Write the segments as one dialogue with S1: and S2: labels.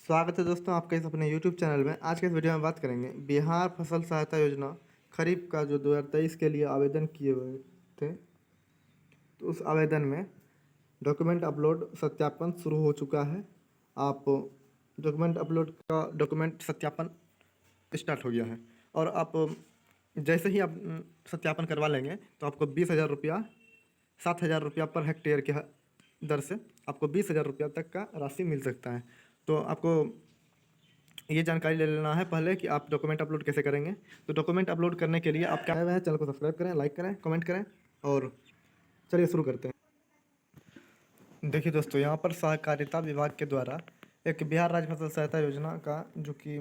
S1: स्वागत है दोस्तों आपके इस अपने YouTube चैनल में। आज के इस वीडियो में बात करेंगे बिहार फसल सहायता योजना खरीफ का जो 2023 के लिए आवेदन किए हुए थे, तो उस आवेदन में डॉक्यूमेंट अपलोड सत्यापन शुरू हो चुका है। आप डॉक्यूमेंट अपलोड का डॉक्यूमेंट सत्यापन स्टार्ट हो गया है और आप जैसे ही आप सत्यापन करवा लेंगे तो आपको 20,000 रुपया 7,000 रुपया पर हेक्टेयर के दर से आपको 20,000 रुपया तक का राशि मिल सकता है। तो आपको ये जानकारी ले लेना है पहले कि आप डॉक्यूमेंट अपलोड कैसे करेंगे। तो डॉक्यूमेंट अपलोड करने के लिए आप क्या है चैनल को सब्सक्राइब करें, लाइक करें, कमेंट करें और चलिए शुरू करते हैं। देखिए दोस्तों, यहाँ पर सहकारिता विभाग के द्वारा एक बिहार राज्य फसल सहायता योजना का जो कि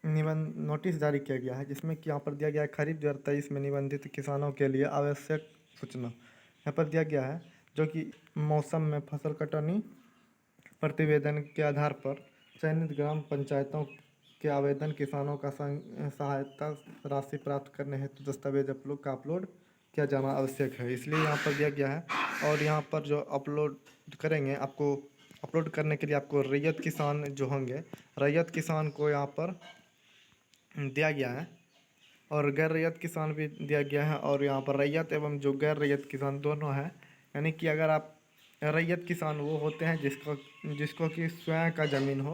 S1: निबंध नोटिस जारी किया गया है, जिसमें कि यहाँ पर दिया गया है खरीफ 2023 में निबंधित किसानों के लिए आवश्यक सूचना यहाँ पर दिया गया है, जो कि मौसम में फसल कटौनी प्रतिवेदन के आधार पर चयनित ग्राम पंचायतों के आवेदन किसानों का सहायता राशि प्राप्त करने हेतु दस्तावेज अपलोड किया जाना आवश्यक है। इसलिए यहाँ पर दिया गया है और यहाँ पर जो अपलोड करेंगे, आपको अपलोड करने के लिए आपको रैयत किसान जो होंगे, रैयत किसान को यहाँ पर दिया गया है और गैर रैयत किसान भी दिया गया है। और यहाँ पर रैयत एवं जो गैर रैयत किसान दोनों हैं, यानी कि अगर आप रैयत किसान वो होते हैं जिसको कि स्वयं का ज़मीन हो,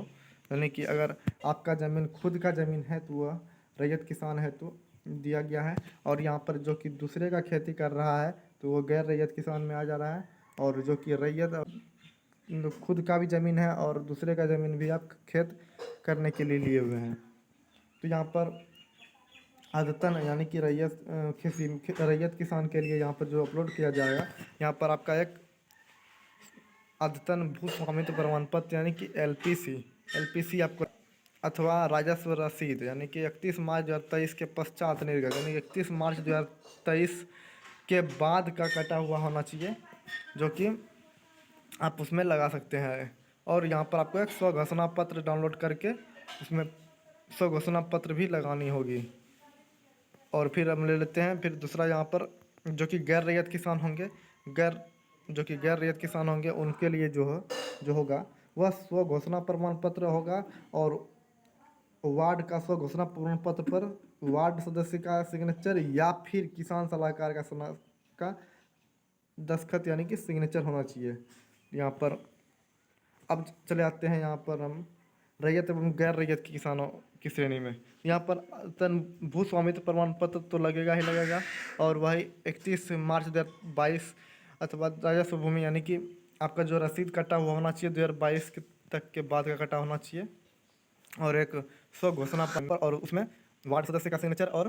S1: यानी कि अगर आपका ज़मीन खुद का ज़मीन है तो वह रैयत किसान है तो दिया गया है। और यहाँ पर जो कि दूसरे का खेती कर रहा है तो वो गैर रैयत किसान में आ जा रहा है। और जो कि रैयत खुद का भी ज़मीन है और दूसरे का ज़मीन भी आप खेत करने के लिए लिए हुए हैं, तो यहाँ पर अद्यतन यानी कि रैयत किसान के लिए यहाँ पर जो अपलोड किया जाएगा, यहाँ पर आपका एक अद्यतन भू स्वामित्व प्रमाण पत्र यानी कि एलपीसी आपको अथवा राजस्व रसीद यानी कि 31 मार्च 2023 के पश्चात निर्गत यानी 31 मार्च 2023 के बाद का कटा हुआ होना चाहिए, जो कि आप उसमें लगा सकते हैं। और यहाँ पर आपको एक स्वघोषणा पत्र डाउनलोड करके उसमें स्वघोषणा पत्र भी लगानी होगी। और फिर हम ले लेते हैं फिर दूसरा, यहाँ पर जो कि गैर रैयत किसान होंगे, गैर रैयत किसान होंगे उनके लिए जो होगा वह स्व घोषणा प्रमाण पत्र होगा। और वार्ड का स्व घोषणा प्रमाण पत्र पर वार्ड सदस्य का सिग्नेचर या फिर किसान सलाहकार का दस्तखत यानी कि सिग्नेचर होना चाहिए यहाँ पर। अब चले आते हैं यहाँ पर हम रैयत एवं गैर रैयत के किसानों की श्रेणी में। यहाँ पर तन भू स्वामित्व प्रमाण पत्र तो लगेगा ही लगेगा, और वही 31 मार्च 2022 अथवा राजस्व भूमि यानी कि आपका जो रसीद कटा हुआ होना चाहिए 2022 तक के बाद का कटा होना चाहिए। और एक स्व घोषणा पत्र और उसमें वार्ड सदस्य का सिग्नेचर और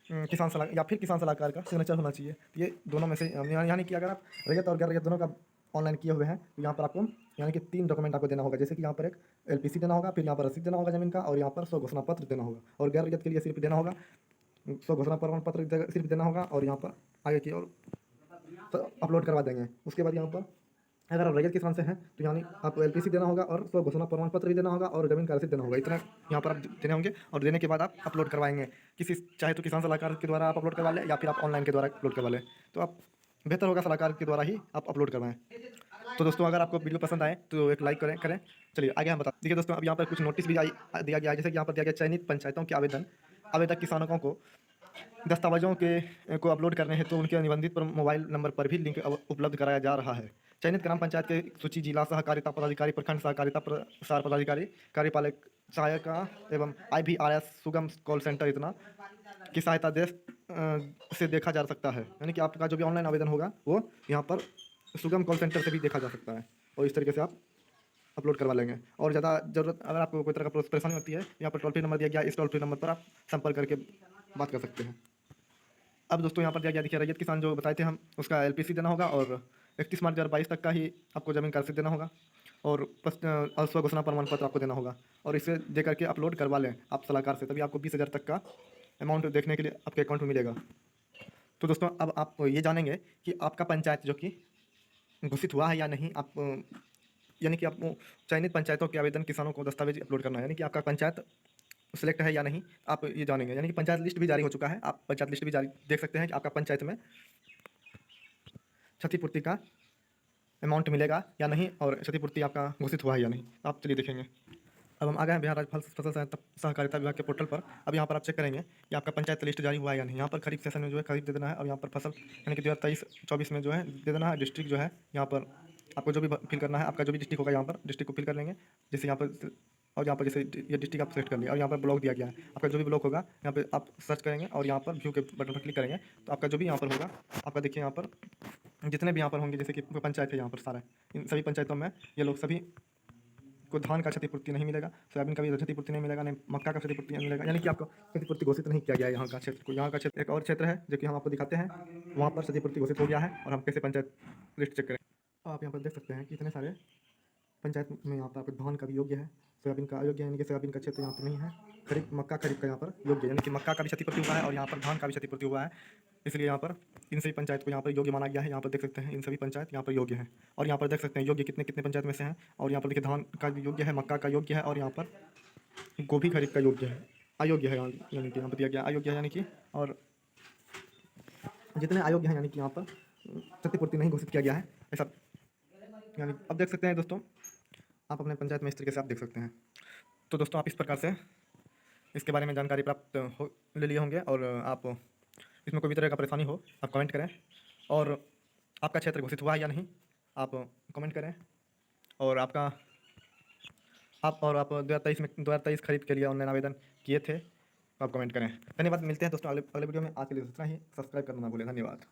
S1: किसान सलाह या फिर किसान सलाहकार का सिग्नेचर होना चाहिए। ये दोनों में से यानी कि अगर आप रैयत और गैर रैयत दोनों का ऑनलाइन किए हुए हैं तो यहाँ पर आपको यानी कि 3 डॉक्यूमेंट आपको देना होगा, जैसे कि यहाँ पर एक एलपीसी देना होगा, फिर यहाँ पर रसीद देना होगा ज़मीन का, और यहाँ पर स्व घोषणा पत्र देना होगा। और गैर रैयत के लिए सिर्फ देना होगा स्व घोषणा प्रमाण पत्र सिर्फ देना होगा और यहाँ पर आगे की और अपलोड करवा देंगे। उसके बाद यहाँ पर अगर आप रैयत किसान से हैं तो यानी आपको एलपीसी देना होगा और स्व घोषणा प्रमाण पत्र भी देना होगा और जमीन का रसीद देना होगा। इतना यहाँ पर आप देने होंगे और देने के बाद आप अपलोड करवाएंगे। चाहे तो किसान सलाहकार के द्वारा आप अपलोड करवा लें या फिर आप ऑनलाइन के द्वारा अपलोड करवा लें, तो आप बेहतर होगा सलाहकार के द्वारा ही आप अपलोड करवाएं। तो दोस्तों, अगर आपको वीडियो पसंद आए तो एक लाइक करें। चलिए आगे हम देखिए दोस्तों, अब यहाँ पर कुछ नोटिस भी दिया गया है, जैसे कि यहाँ पर दिया गया चयनित पंचायतों के आवेदक किसानों को दस्तावेजों को अपलोड करने हेतु उनके निबंधित मोबाइल नंबर पर भी लिंक उपलब्ध कराया जा रहा है। चयनित ग्राम पंचायत के सूची जिला सहकारिता पदाधिकारी, प्रखंड सहकारिता प्रसार पदाधिकारी, कार्यपालक सहायक एवं IVRS सुगम कॉल सेंटर इतना की सहायता से देखा जा सकता है। यानी कि आपका जो भी ऑनलाइन आवेदन होगा वो यहाँ पर सुगम कॉल सेंटर से भी देखा जा सकता है और इस तरीके से आप अपलोड करवा लेंगे। और ज़्यादा ज़रूरत अगर आपको कोई तरह का परेशानी होती है, यहाँ पर टोल फ्री नंबर दिया गया है, इस टोल फ्री नंबर पर आप संपर्क करके बात कर सकते हैं। अब दोस्तों, यहाँ पर दिया गया देखिए रैयत किसान जो बताए थे हम, उसका एलपीसी देना होगा और 31 मार्च 2022 तक का ही आपको ज़मीन का रसीद देना होगा और स्व घोषणा प्रमाण पत्र आपको देना होगा। और इसे दे करके अपलोड करवा लें आप सलाहकार से, तभी आपको 20,000 तक का अमाउंट देखने के लिए आपके अकाउंट में मिलेगा। तो दोस्तों, अब आप ये जानेंगे कि आपका पंचायत जो कि घोषित हुआ है या नहीं। आप यानी कि आप चयनित पंचायतों के आवेदन किसानों को दस्तावेज अपलोड करना है, यानी कि आपका पंचायत सिलेक्ट है या नहीं आप ये जानेंगे। यानी कि पंचायत लिस्ट भी जारी हो चुका है, आप पंचायत लिस्ट भी जारी देख सकते हैं कि आपका पंचायत में क्षतिपूर्ति का अमाउंट मिलेगा या नहीं और क्षतिपूर्ति आपका घोषित हुआ है या नहीं। आप चलिए देखेंगे। अब हम आ गए हैं बिहार राज्य फसल सहकारिता विभाग के पोर्टल पर। अब यहाँ पर आप चेक करेंगे कि आपका पंचायत लिस्ट जारी हुआ है या नहीं। यहाँ पर खरीफ सेशन में जो है खरीफ दे देना है, और यहाँ पर फसल यानी कि 2023-24 में जो है दे देना है। डिस्ट्रिक्ट जो है यहाँ पर आपको जो भी फिल करना है, आपका जो भी डिस्ट्रिक्ट होगा यहाँ पर डिस्ट्रिक्ट को फिल कर लेंगे। जैसे यहाँ पर और यहाँ पर जैसे ये डिस्ट्रिक्ट आप सेलेक्ट कर लिया, और यहाँ पर ब्लॉक दिया गया है। आपका जो भी ब्लॉक होगा यहाँ पे आप सर्च करेंगे और यहाँ पर व्यू के बटन पर क्लिक करेंगे, तो आपका जो भी यहाँ पर होगा, आपका देखिए यहाँ पर जितने भी यहाँ पर होंगे, जैसे कि पंचायत है यहाँ पर सारा, इन सभी पंचायतों में ये लोग सभी को धान का क्षतिपूर्ति नहीं मिलेगा, सोयाबीन का भी क्षतिपूर्ति नहीं मिलेगा, नहीं मक्का का क्षतिपूर्ति नहीं मिलेगा, यानी कि आपको क्षतिपूर्ति घोषित नहीं किया गया है यहाँ का क्षेत्र को। यहाँ का क्षेत्र एक और क्षेत्र है जो कि हम आपको दिखाते हैं, वहाँ पर क्षतिपूर्ति घोषित हो गया है। और हम कैसे पंचायत लिस्ट चेक करें, आप यहाँ पर देख सकते हैं कि इतने सारे पंचायत में यहाँ पर आपको धान का भी योग्य है, सोयाबीन का अयोग्य है, यानी कि सोयाबीन का क्षेत्र यहाँ पर नहीं है। खरीफ मक्का खरीफ का यहाँ पर योग्य है, यानी कि मक्का का भी क्षतिपूर्ति हुआ है और यहाँ पर धान का भी क्षतिपूर्ति हुआ है। इसलिए यहाँ पर इन सभी पंचायत को यहाँ पर योग्य माना गया है। यहाँ पर देख सकते हैं इन सभी पंचायत यहाँ पर योग्य हैं, और यहाँ पर देख सकते हैं योग्य कितने कितने पंचायत में से हैं। और यहाँ पर देखिए धान का भी योग्य है, मक्का का योग्य है, और यहाँ पर गोभी खरीफ का योग्य है, अयोग्य है यानी कि यहाँ पर दिया गया अयोग्य है, यानी कि और जितने अयोग्य हैं यानी कि यहाँ पर क्षतिपूर्ति नहीं घोषित किया गया है ऐसा। यानी अब देख सकते हैं दोस्तों, आप अपने पंचायत में इस तरीके से आप देख सकते हैं। तो दोस्तों आप इस प्रकार से इसके बारे में जानकारी प्राप्त हो ले लिए होंगे, और आप इसमें कोई भी तरह का परेशानी हो आप कमेंट करें, और आपका क्षेत्र घोषित हुआ है या नहीं आप कमेंट करें, और आप 2023 खरीद के लिए ऑनलाइन आवेदन किए थे तो आप कमेंट करें। धन्यवाद, मिलते हैं दोस्तों अगले वीडियो में। आज के लिए इतना ही, सब्सक्राइब करना ना भूलें। धन्यवाद।